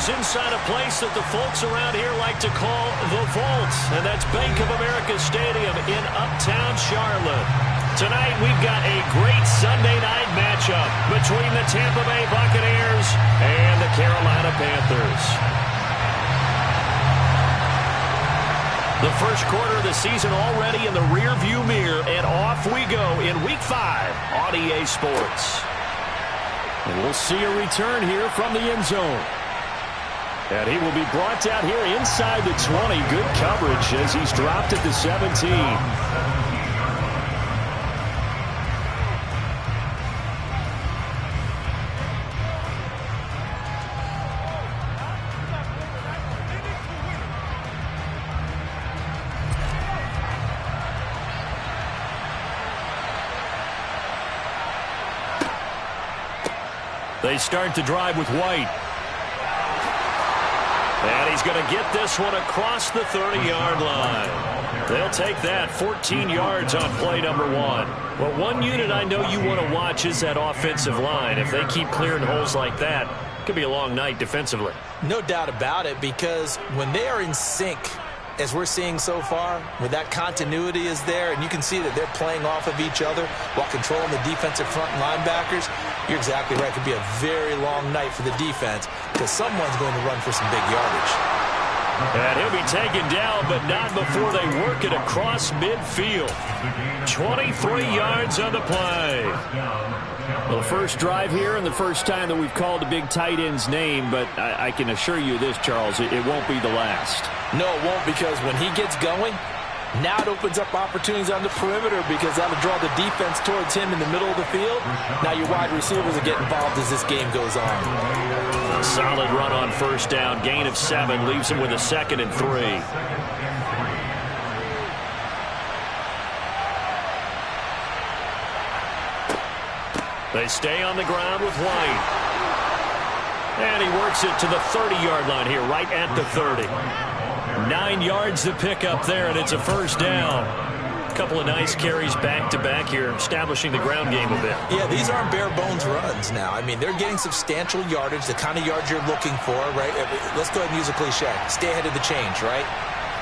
is inside a place that the folks around here like to call the Vault, and that's Bank of America Stadium in Uptown Charlotte. Tonight we've got a great Sunday night matchup between the Tampa Bay Buccaneers and the Carolina Panthers. The first quarter of the season already in the rearview mirror, and off we go in Week 5 on EA Sports. And we'll see a return here from the end zone. And he will be brought down here inside the 20. Good coverage as he's dropped at the 17. They start to drive with White. And he's going to get this one across the 30-yard line. They'll take that 14 yards on play number 1. Well, one unit I know you want to watch is that offensive line. If they keep clearing holes like that, it could be a long night defensively. No doubt about it, because when they are in sync, as we're seeing so far, when that continuity is there, and you can see that they're playing off of each other while controlling the defensive front linebackers, you're exactly right. It could be a very long night for the defense because someone's going to run for some big yardage. And he'll be taken down, but not before they work it across midfield. 23 yards on the play. Well, the first drive here and the first time that we've called the big tight end's name, but I can assure you this, Charles, it won't be the last. No, it won't, because when he gets going, now it opens up opportunities on the perimeter because that'll draw the defense towards him in the middle of the field. Now your wide receivers will get involved as this game goes on. A solid run on first down. Gain of 7 leaves him with a 2nd and 3. They stay on the ground with White. And he works it to the 30-yard line here, right at the 30. 9 yards to pick up there, and it's a first down. A couple of nice carries back-to-back here, establishing the ground game a bit. Yeah, these aren't bare-bones runs now. I mean, they're getting substantial yardage, the kind of yards you're looking for, right? Let's go ahead and use a cliche. Stay ahead of the change, right?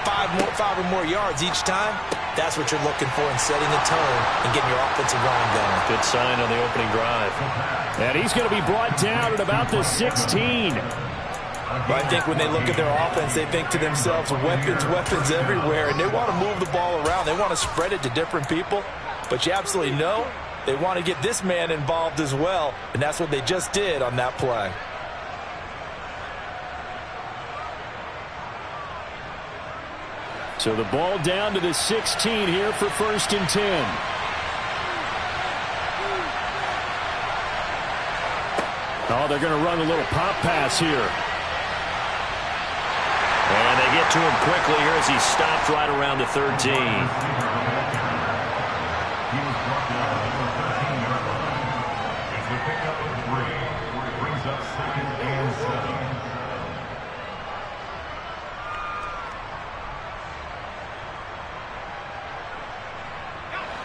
5 or more yards each time. That's what you're looking for in setting the tone and getting your offensive line going. Good sign on the opening drive. And he's going to be brought down at about the 16. But I think when they look at their offense, they think to themselves, weapons everywhere, and they want to move the ball around. They want to spread it to different people. But you absolutely know they want to get this man involved as well, and that's what they just did on that play. So the ball down to the 16 here for 1st and 10. Oh, they're going to run a little pop pass here. And they get to him quickly here as he stopped right around the 13.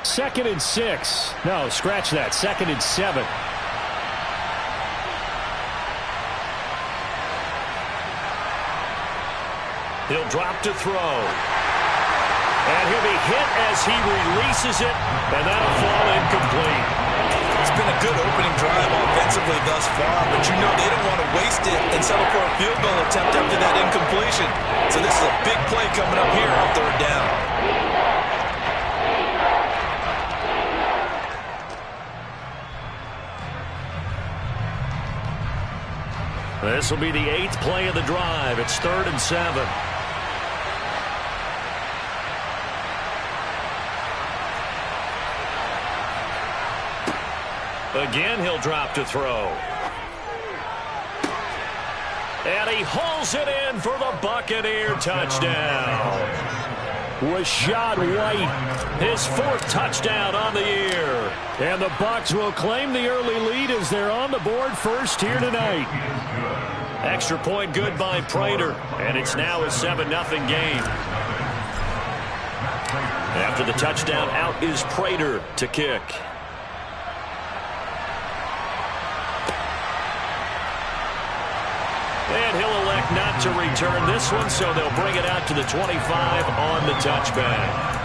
Second and 6. No, scratch that. 2nd and 7. He'll drop to throw. And he'll be hit as he releases it, and that'll fall incomplete. It's been a good opening drive offensively thus far, but you know they don't want to waste it and settle for a field goal attempt after that incompletion. So this is a big play coming up here on 3rd down. This will be the 8th play of the drive. It's 3rd and 7. Again, he'll drop to throw. And he hauls it in for the Buccaneer touchdown. Rashad White, his 4th touchdown on the year. And the Bucs will claim the early lead as they're on the board first here tonight. Extra point good by Prater, and it's now a 7-0 game. After the touchdown, out is Prater to kick. And he'll elect not to return this one, so they'll bring it out to the 25 on the touchback.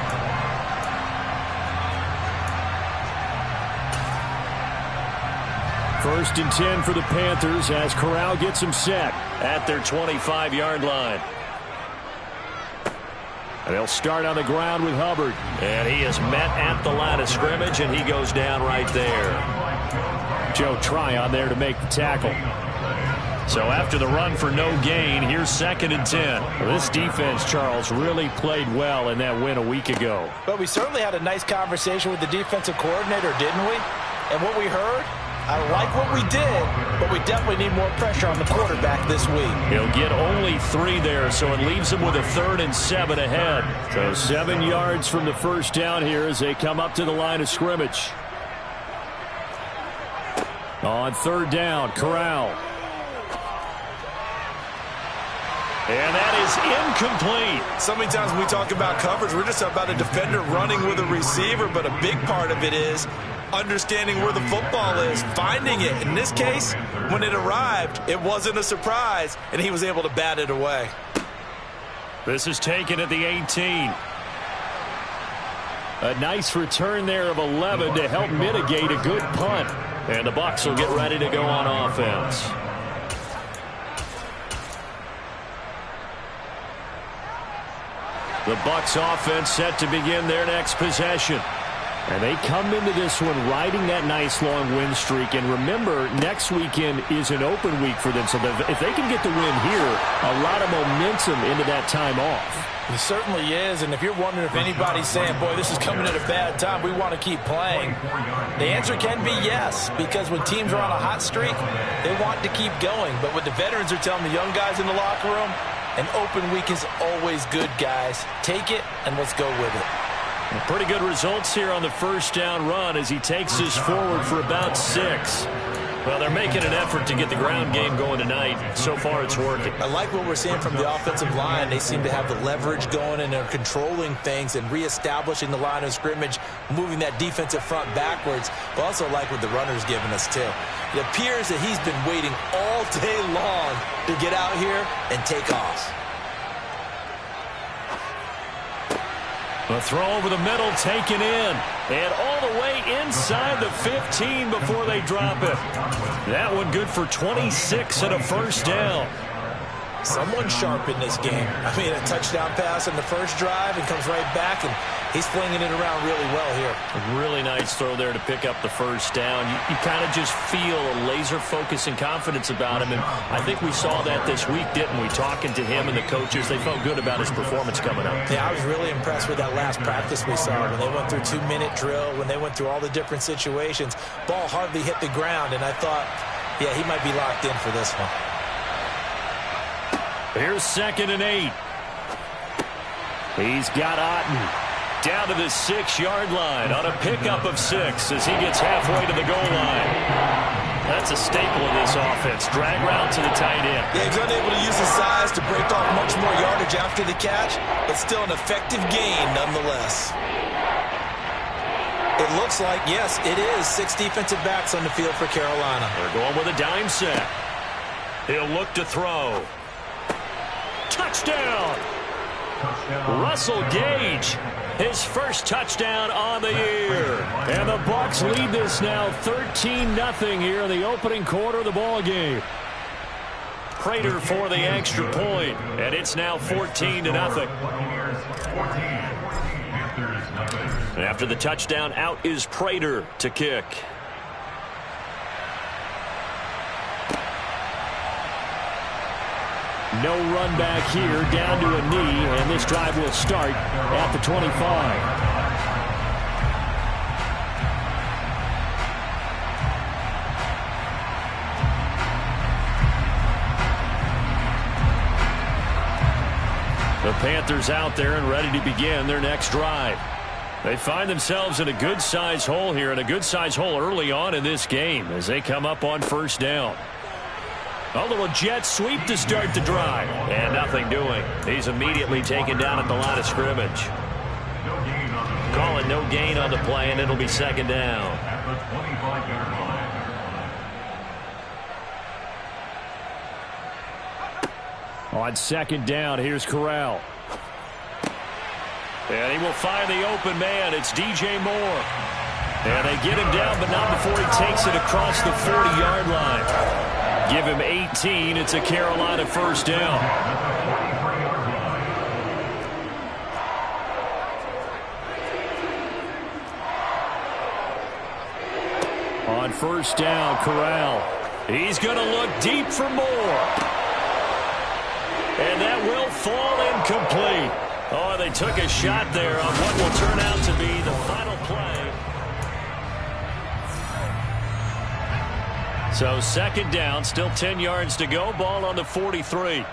First and 10 for the Panthers as Corral gets them set at their 25-yard line. And they'll start on the ground with Hubbard. And he is met at the line of scrimmage, and he goes down right there. Joe Tryon there to make the tackle. So after the run for no gain, here's second and 10. Well, this defense, Charles, really played well in that win a week ago. But we certainly had a nice conversation with the defensive coordinator, didn't we? And what we heard, I like what we did, but we definitely need more pressure on the quarterback this week. He'll get only 3 there, so it leaves him with a 3rd and 7 ahead. So 7 yards from the first down here as they come up to the line of scrimmage. On 3rd down, Corral. And that is incomplete. So many times when we talk about coverage, we're just about a defender running with a receiver, but a big part of it is understanding where the football is, finding it. In this case, when it arrived, it wasn't a surprise, and he was able to bat it away. This is taken at the 18. A nice return there of 11 to help mitigate a good punt. And the Bucs will get ready to go on offense. The Bucs offense set to begin their next possession. And they come into this one riding that nice long win streak. And remember, next weekend is an open week for them. So if they can get the win here, a lot of momentum into that time off. It certainly is. And if you're wondering if anybody's saying, boy, this is coming at a bad time, we want to keep playing, the answer can be yes. Because when teams are on a hot streak, they want to keep going. But what the veterans are telling the young guys in the locker room, an open week is always good, guys. Take it, and let's go with it. Pretty good results here on the first down run as he takes this forward for about 6. Well, they're making an effort to get the ground game going tonight. So far, it's working. I like what we're seeing from the offensive line. They seem to have the leverage going, and they're controlling things and reestablishing the line of scrimmage, moving that defensive front backwards. But also like what the runner's giving us, too. It appears that he's been waiting all day long to get out here and take off. A throw over the middle taken in. And all the way inside the 15 before they drop it. That one good for 26 and a first down. Someone sharp in this game. I mean, a touchdown pass in the first drive and comes right back, and he's flinging it around really well here. A really nice throw there to pick up the first down. You kind of just feel a laser focus and confidence about him, and I think we saw that this week, didn't we? Talking to him and the coaches, they felt good about his performance coming up. Yeah, I was really impressed with that last practice we saw when they went through 2-minute drill, when they went through all the different situations. Ball hardly hit the ground, and I thought, yeah, he might be locked in for this one. Here's 2nd and 8. He's got Otten down to the 6-yard line on a pickup of 6 as he gets halfway to the goal line. That's a staple of this offense. Drag route to the tight end. Yeah, he's unable to use his size to break off much more yardage after the catch, but still an effective gain nonetheless. It looks like, yes, it is 6 defensive backs on the field for Carolina. They're going with a dime set. He'll look to throw. Touchdown! Russell Gage, his first touchdown on the year. And the Bucs lead this now 13-0 here in the opening quarter of the ball game. Prater for the extra point, and it's now 14-0. And after the touchdown, out is Prater to kick. No run back here, down to a knee, and this drive will start at the 25. The Panthers out there and ready to begin their next drive. They find themselves in a good-sized hole here, and a good-sized hole early on in this game as they come up on first down. A little jet sweep to start the drive. And nothing doing. He's immediately taken down at the line of scrimmage. Calling no gain on the play, and it'll be 2nd down. On second down, here's Corral. And he will find the open man. It's DJ Moore. And they get him down, but not before he takes it across the 40-yard line. Give him 18. It's a Carolina first down. On first down, Corral. He's going to look deep for more. And that will fall incomplete. Oh, they took a shot there on what will turn out to be the final play. So second down, still 10 yards to go. Ball on the 43.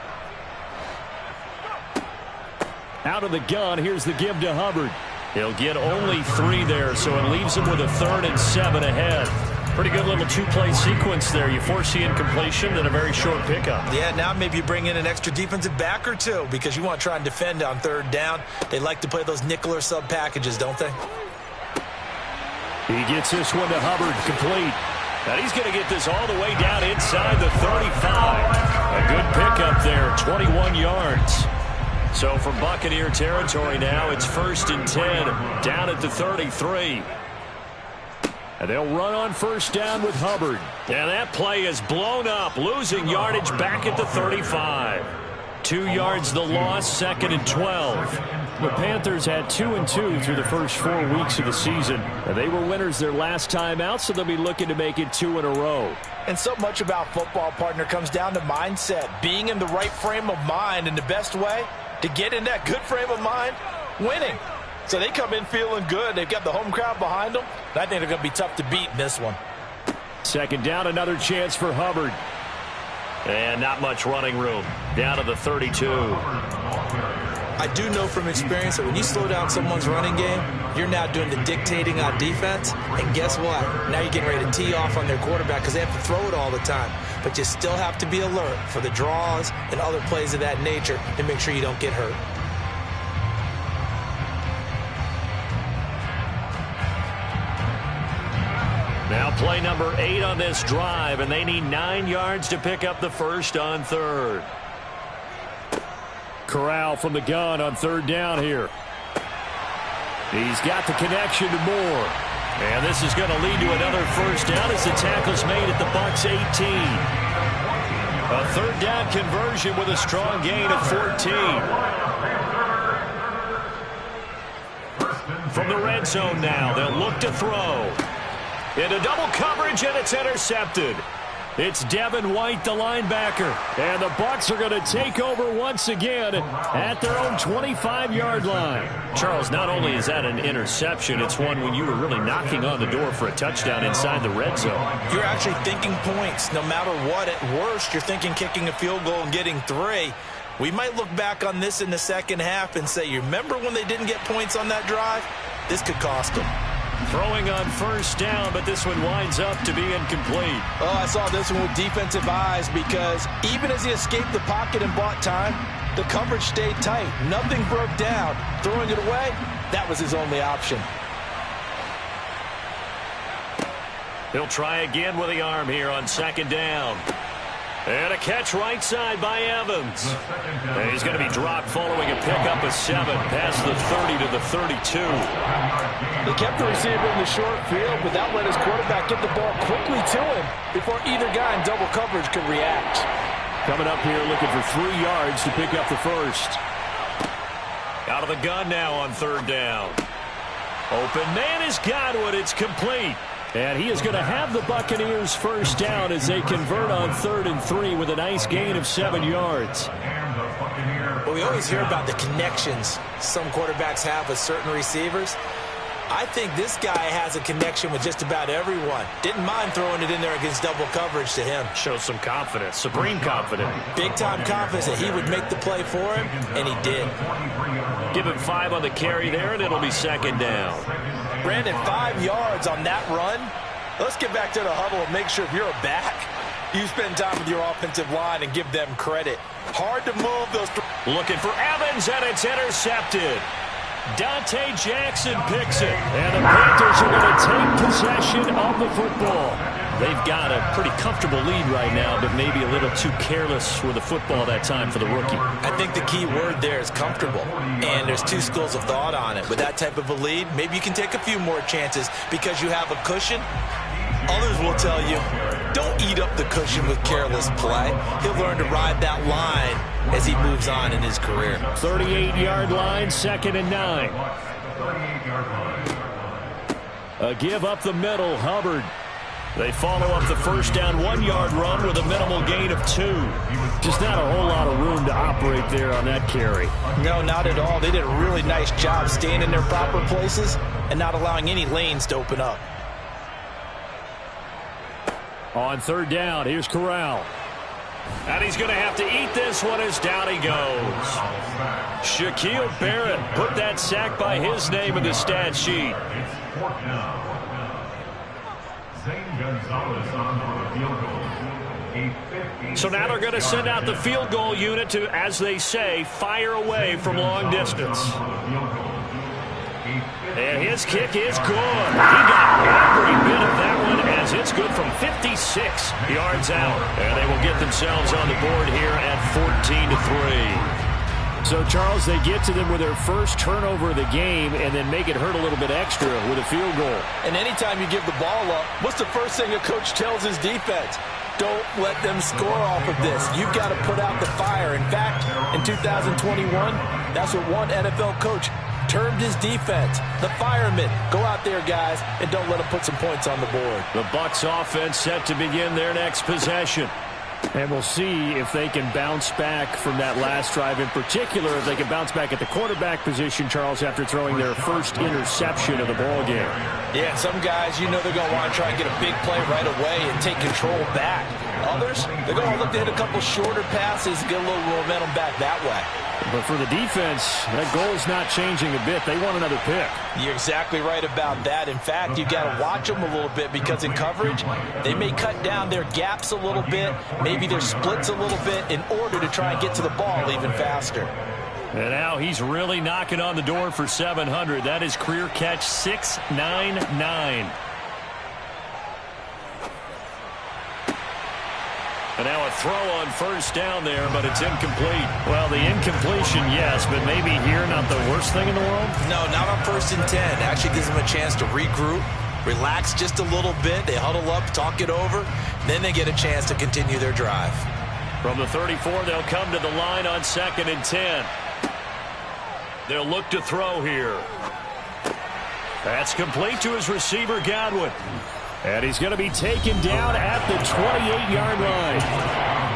Out of the gun, here's the give to Hubbard. He'll get only 3 there, so it leaves him with a 3rd and 7 ahead. Pretty good little 2-play sequence there. You force the incompletion, then a very short pickup. Yeah, now maybe you bring in an extra defensive back or two because you want to try and defend on 3rd down. They like to play those nickel or sub packages, don't they? He gets this one to Hubbard, complete. Now he's going to get this all the way down inside the 35. A good pickup there, 21 yards. So from Buccaneer territory now, it's 1st and 10, down at the 33. And they'll run on first down with Hubbard. And that play is blown up, losing yardage back at the 35. 2 yards the loss, 2nd and 12. The Panthers had 2-2 through the first 4 weeks of the season. And they were winners their last time out, so they'll be looking to make it 2 in a row. And so much about football, partner, comes down to mindset. Being in the right frame of mind, and the best way to get in that good frame of mind, winning. So they come in feeling good. They've got the home crowd behind them. I think they're going to be tough to beat in this one. Second down, another chance for Hubbard. And not much running room. Down to the 32. I do know from experience that when you slow down someone's running game, you're now doing the dictating on defense. And guess what? Now you're getting ready to tee off on their quarterback because they have to throw it all the time. But you still have to be alert for the draws and other plays of that nature to make sure you don't get hurt. Now play number 8 on this drive, and they need 9 yards to pick up the first on 3rd. Corral from the gun on 3rd down here. He's got the connection to Moore. And this is going to lead to another first down as the tackle's made at the Bucs 18. A 3rd down conversion with a strong gain of 14. From the red zone now, they'll look to throw. Into double coverage, and it's intercepted. It's Devin White, the linebacker. And the Bucs are going to take over once again at their own 25-yard line. Charles, not only is that an interception, it's one when you were really knocking on the door for a touchdown inside the red zone. You're actually thinking points. No matter what, at worst, you're thinking kicking a field goal and getting 3. We might look back on this in the second half and say, you remember when they didn't get points on that drive? This could cost them. Throwing on first down, but this one winds up to be incomplete. Oh, I saw this one with defensive eyes because even as he escaped the pocket and bought time, the coverage stayed tight. Nothing broke down. Throwing it away, that was his only option. He'll try again with the arm here on second down. And a catch right side by Evans. And he's going to be dropped following a pickup of 7 past the 30 to the 32. They kept the receiver in the short field, but that let his quarterback get the ball quickly to him before either guy in double coverage could react. Coming up here looking for 3 yards to pick up the first. Out of the gun now on 3rd down. Open man is Godwin. It's complete. And he is going to have the Buccaneers first down as they convert on 3rd and 3 with a nice gain of 7 yards. Well, we always hear about the connections some quarterbacks have with certain receivers. I think this guy has a connection with just about everyone. Didn't mind throwing it in there against double coverage to him. Shows some confidence, supreme confidence. Big-time confidence that he would make the play for him, and he did. Give him 5 on the carry there, and it'll be second down. Brandon, 5 yards on that run. Let's get back to the huddle and make sure if you're a back, you spend time with your offensive line and give them credit. Hard to move those. Looking for Evans, and it's intercepted. Dante Jackson picks it, and the Panthers are going to take possession of the football. They've got a pretty comfortable lead right now, but maybe a little too careless with the football that time for the rookie. I think the key word there is comfortable, and there's two schools of thought on it. With that type of a lead, maybe you can take a few more chances because you have a cushion. Others will tell you, don't eat up the cushion with careless play. He'll learn to ride that line as he moves on in his career. 38-yard line, 2nd and 9. A give up the middle, Hubbard. They follow up the first down 1-yard run with a minimal gain of 2. Just not a whole lot of room to operate there on that carry. No, not at all. They did a really nice job staying in their proper places and not allowing any lanes to open up. On 3rd down, here's Corral. And he's going to have to eat this one as down he goes. Shaquille Barrett put that sack by his name in the stat sheet. So now they're going to send out the field goal unit to, as they say, fire away from long distance. And his kick is good. He got every bit of that one as it's good from 56 yards out. And they will get themselves on the board here at 14-3. So, Charles, they get to them with their first turnover of the game and then make it hurt a little bit extra with a field goal. And anytime you give the ball up, what's the first thing a coach tells his defense? Don't let them score off of this. You've got to put out the fire. In fact, in 2021, that's what one NFL coach termed his defense, the firemen. Go out there, guys, and don't let them put some points on the board. The Bucs offense set to begin their next possession. And we'll see if they can bounce back from that last drive. In particular, if they can bounce back at the quarterback position, Charles, after throwing their first interception of the ball game. Yeah, some guys, you know they're going to want to try and get a big play right away and take control back. Others, they're going to look to hit a couple shorter passes, get a little momentum back that way. But for the defense, that goal's not changing a bit. They want another pick. You're exactly right about that. In fact, you've got to watch them a little bit because in coverage, they may cut down their gaps a little bit, maybe their splits a little bit in order to try and get to the ball even faster. And now he's really knocking on the door for 700. That is career catch 699. And now a throw on first down there, but it's incomplete. Well, the incompletion, yes, but maybe here not the worst thing in the world? No, not on 1st and 10. Actually gives them a chance to regroup, relax just a little bit. They huddle up, talk it over. Then they get a chance to continue their drive. From the 34, they'll come to the line on 2nd and 10. They'll look to throw here. That's complete to his receiver, Godwin. And he's going to be taken down at the 28-yard line.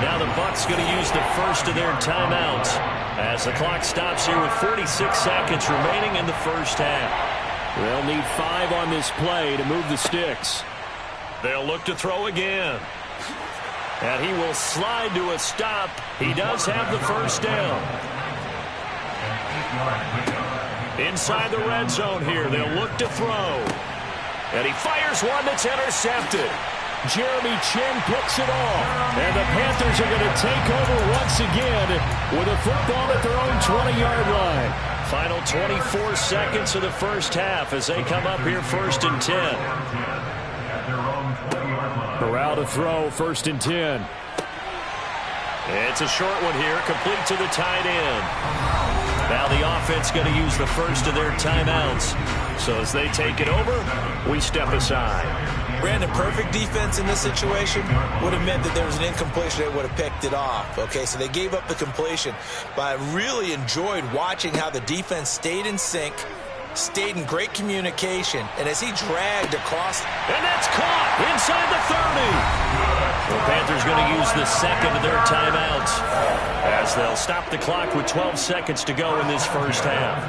Now the Bucs going to use the first of their timeouts as the clock stops here with 46 seconds remaining in the first half. They'll need 5 on this play to move the sticks. They'll look to throw again. And he will slide to a stop. He does have the first down. Inside the red zone here, they'll look to throw. And he fires one that's intercepted. Jeremy Chin picks it off. And the Panthers are going to take over once again with a football at their own 20-yard line. Final 24 seconds of the first half as they come up here 1st and 10. Corral to throw, 1st and 10. It's a short one here, complete to the tight end. Now the offense going to use the first of their timeouts. So as they take it over, we step aside. Brandon, perfect defense in this situation would have meant that there was an incompletion. They would have picked it off. Okay, so they gave up the completion. But I really enjoyed watching how the defense stayed in sync, stayed in great communication, and as he dragged across. And that's caught inside the 30. The Panthers going to use the second of their timeouts as they'll stop the clock with 12 seconds to go in this first half.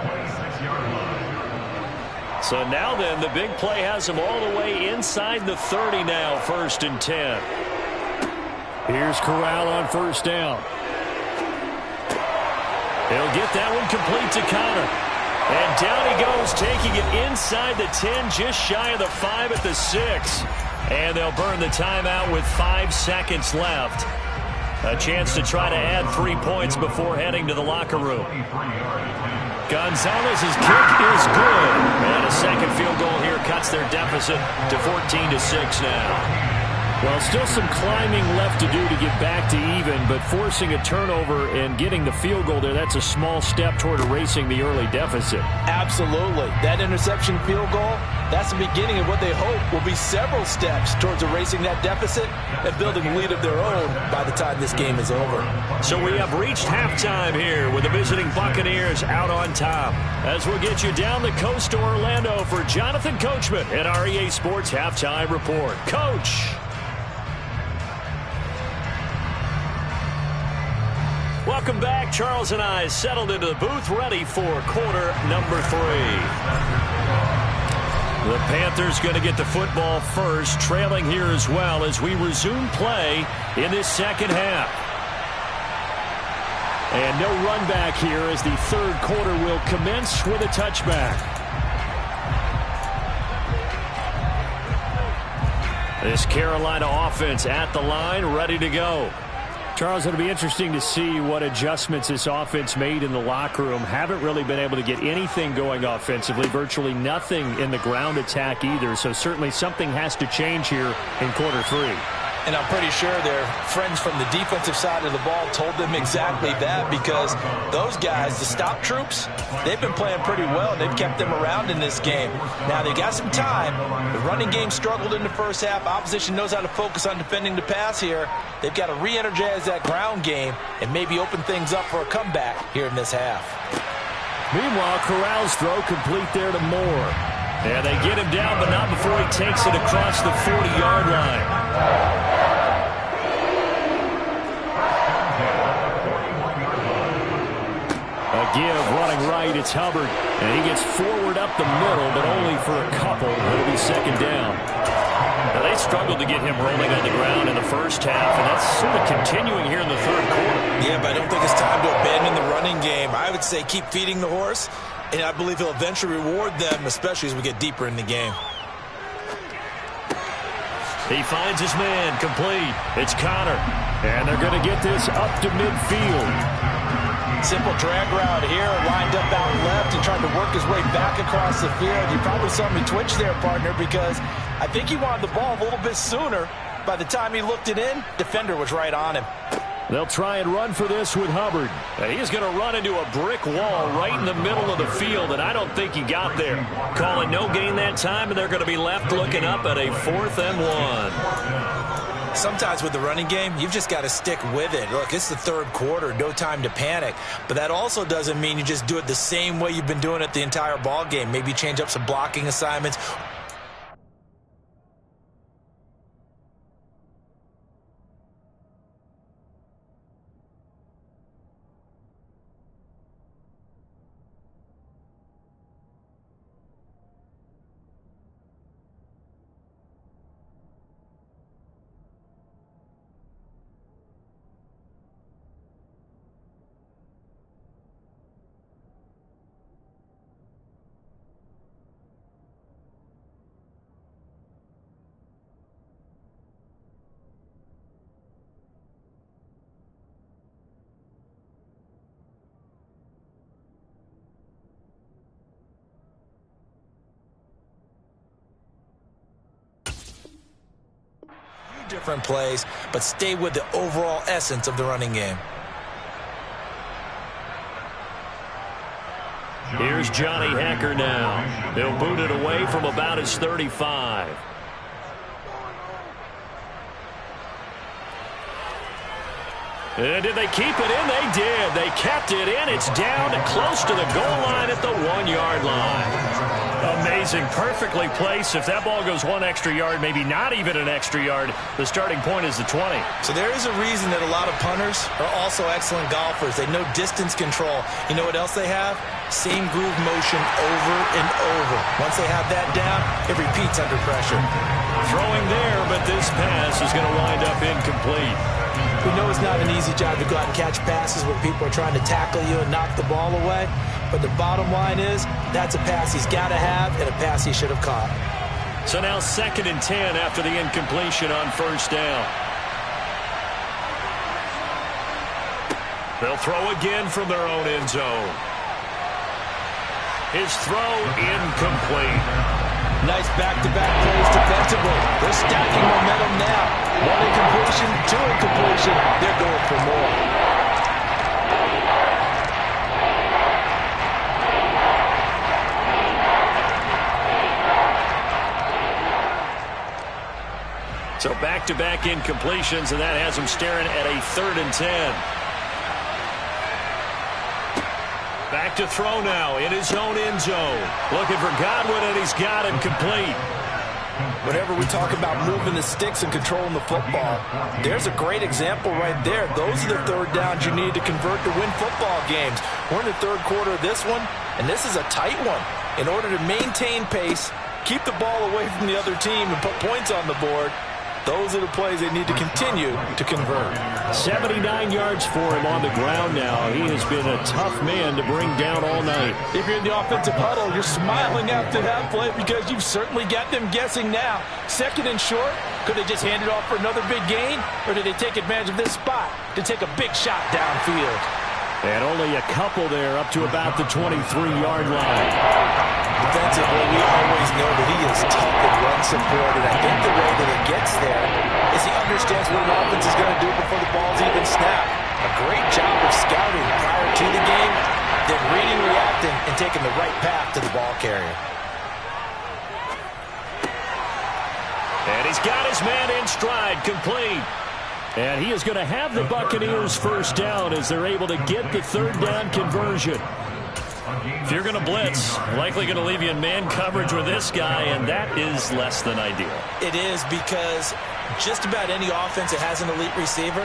So now then, the big play has them all the way inside the 30 now, 1st and 10. Here's Corral on first down. He'll get that one complete to Connor. And down he goes, taking it inside the 10, just shy of the 5 at the 6. And they'll burn the timeout with 5 seconds left. A chance to try to add 3 points before heading to the locker room. Gonzalez's kick is good. And a second field goal here cuts their deficit to 14-6 now. Well, still some climbing left to do to get back to even, but forcing a turnover and getting the field goal there, that's a small step toward erasing the early deficit. Absolutely. That interception field goal, that's the beginning of what they hope will be several steps towards erasing that deficit and building a lead of their own by the time this game is over. So we have reached halftime here with the visiting Buccaneers out on top. As we'll get you down the coast to Orlando for Jonathan Coachman at our EA Sports Halftime Report. Coach! Welcome back. Charles and I settled into the booth, ready for quarter number 3. The Panthers going to get the football first, trailing here as well as we resume play in this second half. And no run back here as the third quarter will commence with a touchback. This Carolina offense at the line, ready to go. Charles, it'll be interesting to see what adjustments this offense made in the locker room. Haven't really been able to get anything going offensively, virtually nothing in the ground attack either. So certainly something has to change here in quarter 3. And I'm pretty sure their friends from the defensive side of the ball told them exactly that, because those guys, the stop troops, they've been playing pretty well. They've kept them around in this game. Now, they got some time. The running game struggled in the first half. Opposition knows how to focus on defending the pass here. They've got to re-energize that ground game and maybe open things up for a comeback here in this half. Meanwhile, Corral's throw complete there to Moore. And they get him down, but not before he takes it across the 40-yard line. A give, running right, it's Hubbard. And he gets forward up the middle, but only for a couple. It'll be second down. Now, they struggled to get him rolling on the ground in the first half, and that's sort of continuing here in the third quarter. Yeah, but I don't think it's time to abandon the running game. I would say keep feeding the horse. And I believe he'll eventually reward them, especially as we get deeper in the game. He finds his man, complete. It's Connor. And they're going to get this up to midfield. Simple drag route here, lined up out left and trying to work his way back across the field. You probably saw me twitch there, partner, because I think he wanted the ball a little bit sooner. By the time he looked it in, defender was right on him. They'll try and run for this with Hubbard. And he's going to run into a brick wall right in the middle of the field, and I don't think he got there. Calling no gain that time, and they're going to be left looking up at a 4th and 1. Sometimes with the running game, you've just got to stick with it. Look, it's the third quarter, no time to panic. But that also doesn't mean you just do it the same way you've been doing it the entire ball game. Maybe change up some blocking assignments. Different plays, but stay with the overall essence of the running game. Here's Johnny Hecker now. They'll boot it away from about his 35. And did they keep it in? They did. They kept it in. It's down and close to the goal line at the 1-yard line. Amazing. Perfectly placed. If that ball goes one extra yard, maybe not even an extra yard, the starting point is the 20. So there is a reason that a lot of punters are also excellent golfers. They know distance control. You know what else they have? Same groove motion over and over. Once they have that down, it repeats under pressure. Throwing there, but this pass is going to wind up incomplete. We know it's not an easy job to go out and catch passes when people are trying to tackle you and knock the ball away. But the bottom line is, that's a pass he's got to have and a pass he should have caught. So now 2nd and 10 after the incompletion on first down. They'll throw again from their own end zone. His throw incomplete. Nice back-to-back plays defensively. They're stacking momentum now. One incompletion, two incompletion. They're going for more. So back-to-back incompletions, and that has him staring at a 3rd and 10. Back to throw now in his own end zone. Looking for Godwin, and he's got him complete. Whenever we talk about moving the sticks and controlling the football, there's a great example right there. Those are the 3rd downs you need to convert to win football games. We're in the 3rd quarter of this one, and this is a tight one. In order to maintain pace, keep the ball away from the other team, and put points on the board, those are the plays they need to continue to convert. 79 yards for him on the ground now. He has been a tough man to bring down all night. If you're in the offensive huddle, you're smiling after that play because you've certainly got them guessing now. 2nd and short, could they just hand it off for another big gain? Or did they take advantage of this spot to take a big shot downfield? And only a couple there up to about the 23-yard line. Defensively, we always know that he is tough and run support, and I think the way that it gets there is he understands what an offense is going to do before the ball's even snapped. A great job of scouting prior to the game, then reading, reacting, and taking the right path to the ball carrier. And he's got his man in stride, complete. And he is going to have the Buccaneers first down as they're able to get the 3rd down conversion. If you're going to blitz, likely going to leave you in man coverage with this guy, and that is less than ideal. It is, because just about any offense that has an elite receiver,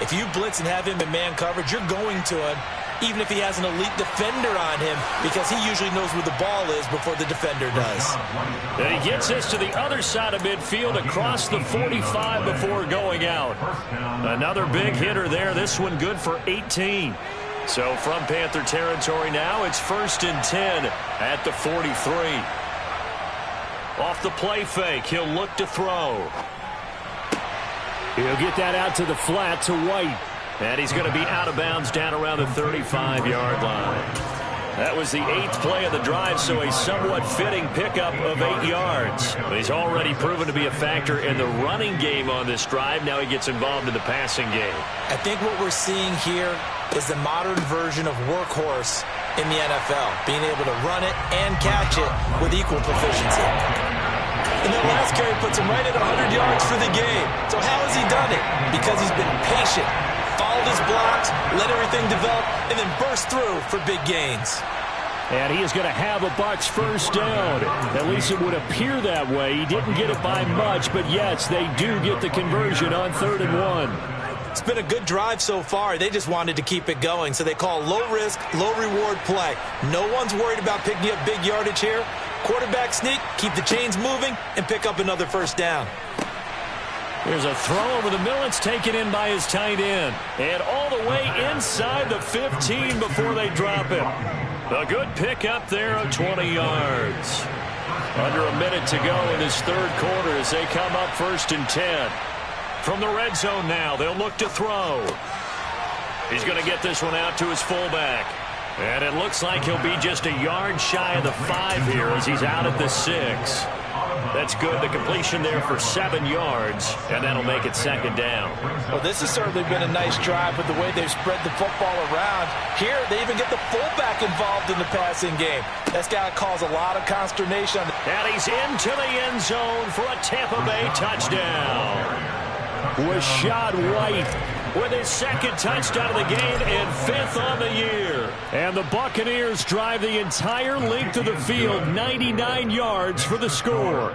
if you blitz and have him in man coverage, you're going to him, even if he has an elite defender on him, because he usually knows where the ball is before the defender does. And he gets this to the other side of midfield across the 45 before going out. Another big hitter there. This one good for 18. So from Panther territory now, it's 1st and 10 at the 43. Off the play fake, he'll look to throw. He'll get that out to the flat to White. And he's going to be out of bounds down around the 35-yard line. That was the 8th play of the drive, so a somewhat fitting pickup of 8 yards. But he's already proven to be a factor in the running game on this drive. Now he gets involved in the passing game. I think what we're seeing here is the modern version of workhorse in the NFL, being able to run it and catch it with equal proficiency. And that last carry puts him right at 100 yards for the game. So how has he done it? Because he's been patient, followed his blocks, let everything develop, and then burst through for big gains. And he is going to have a Bucs first down. At least it would appear that way. He didn't get it by much, but yes, they do get the conversion on 3rd and 1. It's been a good drive so far. They just wanted to keep it going, so they call low-risk, low-reward play. No one's worried about picking up big yardage here. Quarterback sneak, keep the chains moving, and pick up another first down. There's a throw over the middle. It's taken in by his tight end. And all the way inside the 15 before they drop him. A good pickup there of 20 yards. Under a minute to go in this 3rd quarter as they come up 1st and 10. From the red zone now, they'll look to throw. He's going to get this one out to his fullback. And it looks like he'll be just a yard shy of the 5 here as he's out at the 6. That's good. The completion there for 7 yards, and that'll make it 2nd down. Well, this has certainly been a nice drive with the way they've spread the football around. Here, they even get the fullback involved in the passing game. That's got to cause a lot of consternation. And he's into the end zone for a Tampa Bay touchdown. Rashad White with his 2nd touchdown of the game and 5th on the year. And the Buccaneers drive the entire length of the field, 99 yards for the score.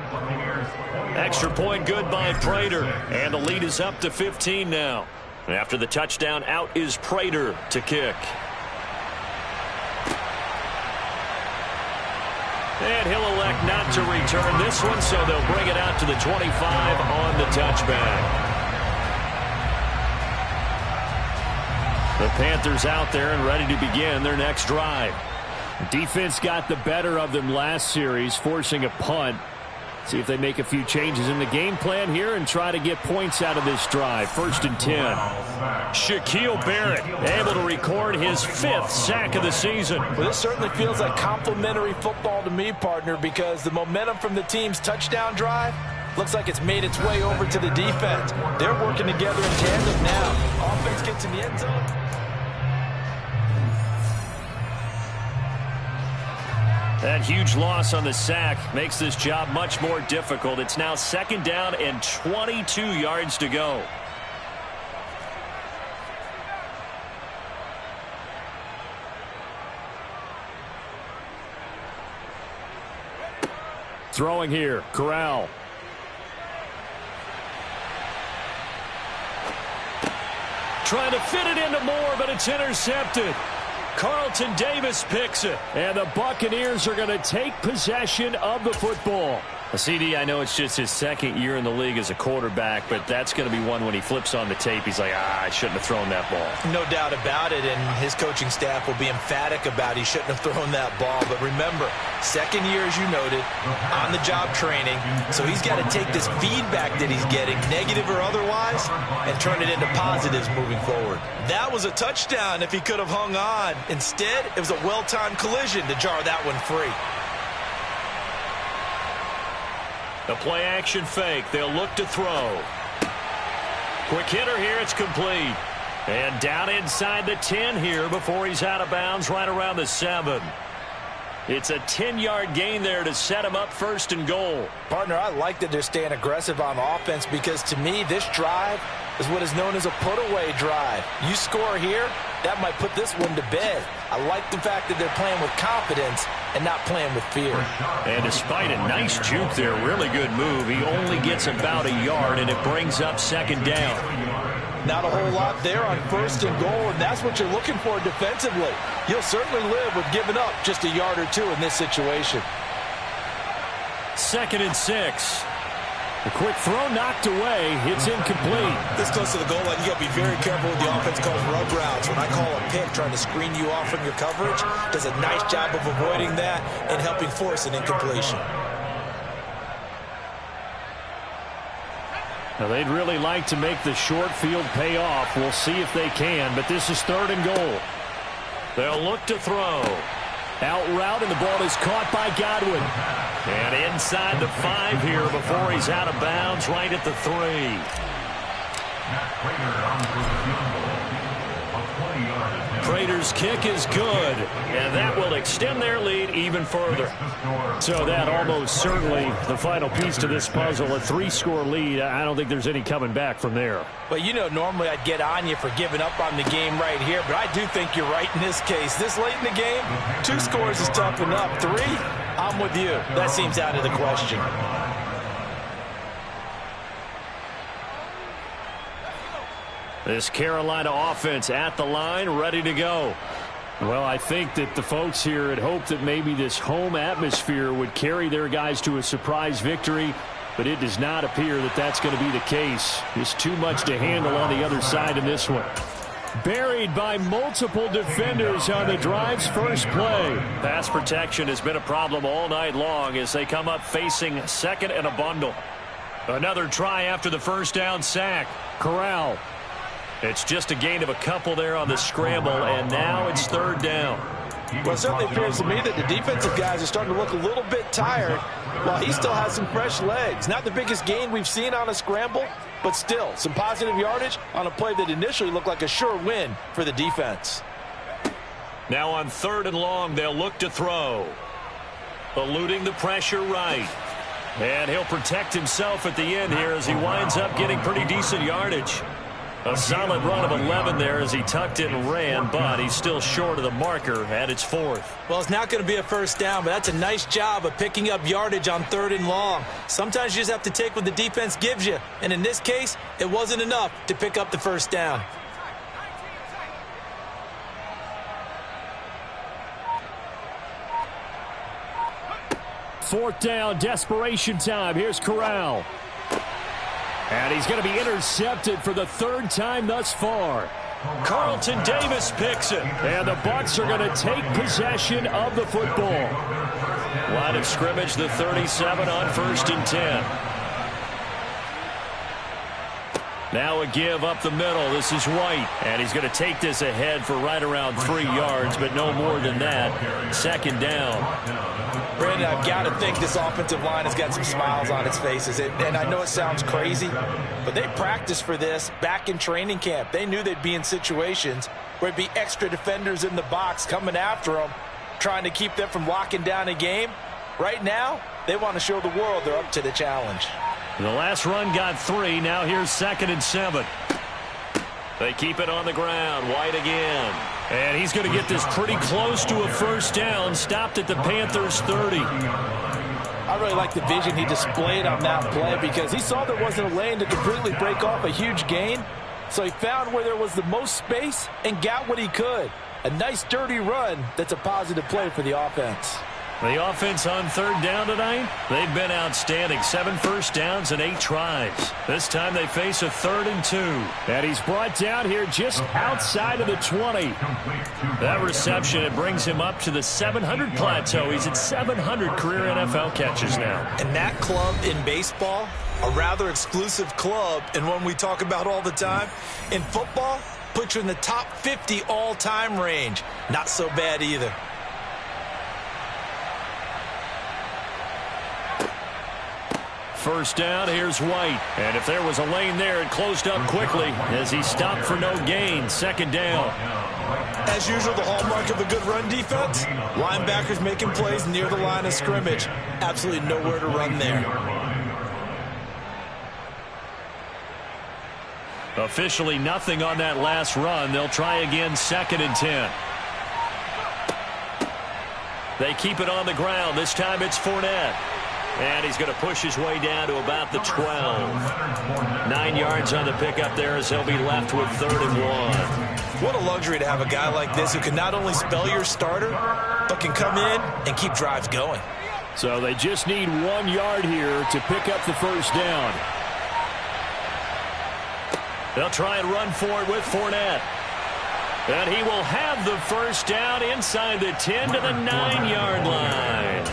Extra point good by Prater, and the lead is up to 15 now. After the touchdown, out is Prater to kick. And he'll elect not to return this one, so they'll bring it out to the 25 on the touchback. The Panthers out there and ready to begin their next drive. Defense got the better of them last series, forcing a punt. See if they make a few changes in the game plan here and try to get points out of this drive. 1st and 10. Shaquille Barrett able to record his 5th sack of the season. Well, this certainly feels like complimentary football to me, partner, because the momentum from the team's touchdown drive looks like it's made its way over to the defense. They're working together in tandem now. Offense gets in the end zone. That huge loss on the sack makes this job much more difficult. It's now 2nd down and 22 yards to go. Throwing here, Corral. Trying to fit it into Moore, but it's intercepted. Carlton Davis picks it. And the Buccaneers are going to take possession of the football. CD, I know it's just his 2nd year in the league as a quarterback, but that's going to be one when he flips on the tape. He's like, I shouldn't have thrown that ball. No doubt about it, and his coaching staff will be emphatic about he shouldn't have thrown that ball. But remember, 2nd year, as you noted, on-the-job training, so he's got to take this feedback that he's getting, negative or otherwise, and turn it into positives moving forward. That was a touchdown if he could have hung on. Instead, it was a well-timed collision to jar that one free. The play-action fake. They'll look to throw. Quick hitter here. It's complete. And down inside the 10 here before he's out of bounds right around the 7. It's a 10-yard gain there to set him up 1st and goal. Partner, I like that they're staying aggressive on offense because, to me, this drive is what is known as a put-away drive. You score here, that might put this one to bed. I like the fact that they're playing with confidence and not playing with fear. And despite a nice juke there, really good move, he only gets about a yard, and it brings up 2nd down. Not a whole lot there on 1st and goal, and that's what you're looking for defensively. You'll certainly live with giving up just a yard or two in this situation. 2nd and 6. A quick throw knocked away. It's incomplete. This close to the goal line, you got to be very careful with the offense calls rub routes. When I call a pick, trying to screen you off from your coverage, does a nice job of avoiding that and helping force an incompletion. Now, they'd really like to make the short field pay off. We'll see if they can, but this is 3rd and goal. They'll look to throw. Out route, and the ball is caught by Godwin. And inside the 5 here before he's out of bounds, right at the 3. Prater's kick is good, and that will extend their lead even further. So that almost certainly the final piece to this puzzle, a 3-score lead. I don't think there's any coming back from there. Well, you know, normally I'd get on you for giving up on the game right here, but I do think you're right in this case. This late in the game, 2 scores is tough enough. 3, I'm with you. That seems out of the question. This Carolina offense at the line, ready to go. Well, I think that the folks here had hoped that maybe this home atmosphere would carry their guys to a surprise victory, but it does not appear that that's going to be the case. Just too much to handle on the other side in this one. Buried by multiple defenders on the drive's first play. Pass protection has been a problem all night long as they come up facing 2nd and a bundle. Another try after the 1st down sack. Corral. It's just a gain of a couple there on the scramble, and now it's 3rd down. Well, it certainly appears to me that the defensive guys are starting to look a little bit tired while he still has some fresh legs. Not the biggest gain we've seen on a scramble, but still some positive yardage on a play that initially looked like a sure win for the defense. Now on 3rd and long, they'll look to throw. Eluding the pressure right. And he'll protect himself at the end here as he winds up getting pretty decent yardage. A solid run of 11 there as he tucked it and ran, but he's still short of the marker, and it's 4th. Well, it's not going to be a 1st down, but that's a nice job of picking up yardage on 3rd and long. Sometimes you just have to take what the defense gives you, and in this case, it wasn't enough to pick up the 1st down. Fourth down, desperation time. Here's Corral. And he's going to be intercepted for the 3rd time thus far. Carlton Davis picks it. And the Bucs are going to take possession of the football. Line of scrimmage, the 37 on 1st and 10. Now a give up the middle. This is White. And he's going to take this ahead for right around 3 yards, but no more than that. 2nd down. Brandon, I've got to think this offensive line has got some smiles on its faces. And I know it sounds crazy, but they practiced for this back in training camp. They knew they'd be in situations where it'd be extra defenders in the box coming after them, trying to keep them from locking down a game. Right now, they want to show the world they're up to the challenge. The last run got 3. Now here's 2nd and 7. They keep it on the ground. White again. And he's going to get this pretty close to a 1st down. Stopped at the Panthers' 30. I really like the vision he displayed on that play because he saw there wasn't a lane to completely break off a huge gain. So he found where there was the most space and got what he could. A nice dirty run that's a positive play for the offense. The offense on 3rd down tonight, they've been outstanding. 7 first downs and 8 tries. This time they face a 3rd and 2. And he's brought down here just outside of the 20. That reception, it brings him up to the 700 plateau. He's at 700 career NFL catches now. And that club in baseball, a rather exclusive club and one we talk about all the time. In football, puts you in the top 50 all-time range. Not so bad either. First down, here's White. And if there was a lane there, it closed up quickly as he stopped for no gain. 2nd down. As usual, the hallmark of a good run defense, linebackers making plays near the line of scrimmage. Absolutely nowhere to run there. Officially nothing on that last run. They'll try again 2nd and 10. They keep it on the ground. This time it's Fournette. And he's going to push his way down to about the 12. 9 yards on the pickup there as he'll be left with 3rd and 1. What a luxury to have a guy like this who can not only spell your starter, but can come in and keep drives going. So they just need 1 yard here to pick up the 1st down. They'll try and run for it with Fournette. And he will have the 1st down inside the 10 to the 9-yard line.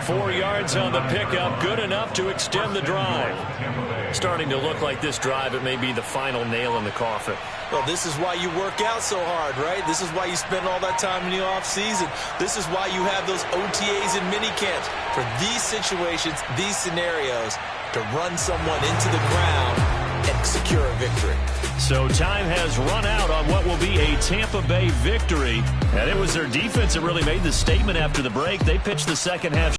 4 yards on the pickup, good enough to extend the drive. Starting to look like this drive, it may be the final nail in the coffin. Well, this is why you work out so hard, right? This is why you spend all that time in the offseason. This is why you have those OTAs and mini camps. For these situations, these scenarios, to run someone into the ground and secure a victory. So time has run out on what will be a Tampa Bay victory. And it was their defense that really made the statement after the break. They pitched the second half